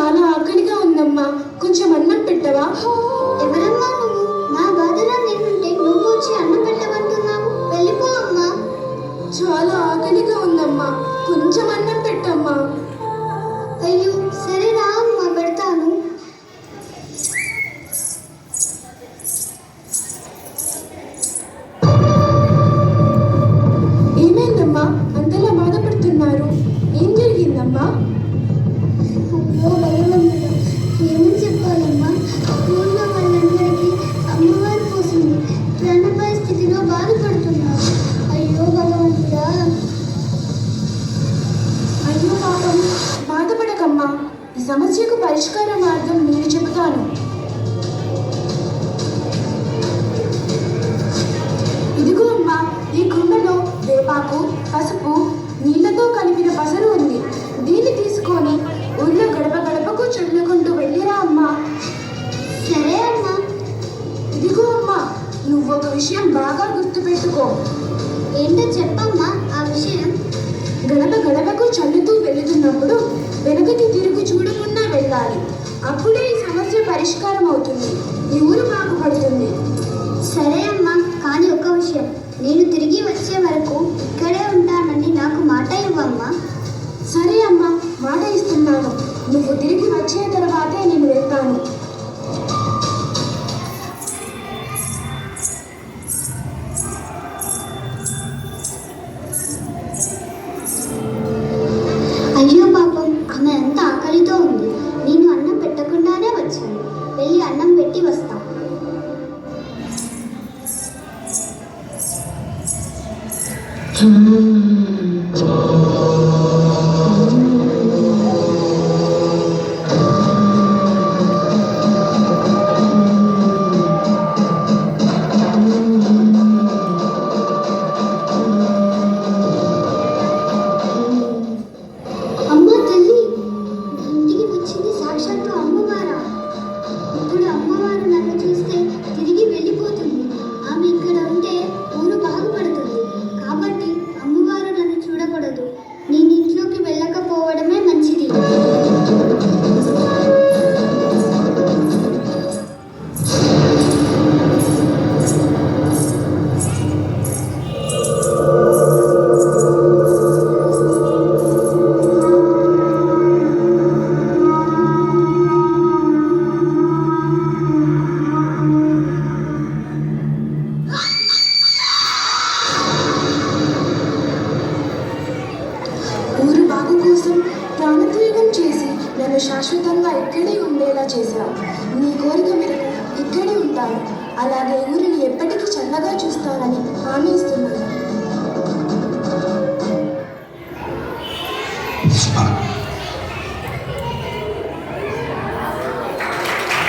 చాలా ఆకలిగా ఉందమ్మా, కొంచెం అన్నం పెట్టవా? ఎవరమ్మా నువ్వు? నా బాధలో నేనుంటే నువ్వు వచ్చి అన్నం పెట్టమంటున్నావు. వెళ్ళిపో అమ్మా. చాలా ఆకలిగా ఉందమ్మా, కొంచెం అన్నం పెట్టమ్మా. అయ్యో సరే రా అమ్మా, పెడతాను. ఏమైందమ్మా, అంతలా బాధపడుతున్నారు? ఏం జరిగిందమ్మా? అమ్మో భగవంతుడా, ఏమని చెప్పాలమ్మా? ఊళ్ళో వాళ్ళందరికీ అమ్మవారు పోసింది. ప్రాణాపాయ స్థితిలో బాధపడుతున్నారు. అయ్యో భగవంతుడా. అయ్యో పాపం, బాధపడకమ్మా. ఈ సమస్యకు పరిష్కార మార్గం నేను చెబుతాను. ఇదిగో అమ్మా, ఈ కుండలో వేపాకు, పసుపు, నీళ్లతో కలిపిన పసరు ఉంది. దీన్ని తీసుకొని ఊళ్ళో గడప గడపకు చల్లుకుంటూ వెళ్ళిరా అమ్మా. సరే అమ్మా. ఇదిగో అమ్మా, నువ్వు ఒక విషయం బాగా గుర్తుపెట్టుకో. ఏంటో చెప్పమ్మా ఆ విషయం. గడప గడపకు చల్లుతూ వెళుతున్నప్పుడు వెనకకి తిరిగి చూడకుండా వెళ్ళాలి. అప్పుడే ఈ సమస్య పరిష్కారం అవుతుంది, ఈ ఊరు బాగుపడుతుంది. సరే అమ్మా, కానీ ఒక విషయం, నేను తిరిగి వచ్చే వరకు ఇక్కడే ఉంటానని నాకు మాట ఇవ్వమ్మా. సరే అమ్మా, మాట ఇస్తున్నాను. నువ్వు తిరిగి వచ్చిన తర్వాతే నేను వెళ్తాను. అయ్యో పాపం, ఆమె అంత ఆకలితో ఉంది. నేను అన్నం పెట్టకుండానే వచ్చాను. వెళ్ళి అన్నం పెట్టి వస్తా. అమ్మ తల్లి, నా ఇంటికి వచ్చింది సాక్షాత్తు అమ్మవారా? ఇప్పుడు అమ్మవారు నన్ను చూస్తే తిరిగి వెళ్ళిపోతుంది. ఆమె ఇక్కడ ఉంటే ఊరు బాగుపడుతుంది. కాబట్టి అమ్మవారు నన్ను చూడకూడదు. నేను ఇంట్లోకి వెళ్ళకపోవడమే మంచిది. ఊరు బాగు కోసం ప్రాణత్యాగం చేసి నన్ను శాశ్వతంగా ఇక్కడే ఉండేలా చేశావు. నీ కోరిక మేరకు ఇక్కడే ఉంటాను. అలాగే ఊరిని ఎప్పటికీ చల్లగా చూస్తానని హామీ ఇస్తున్నాను.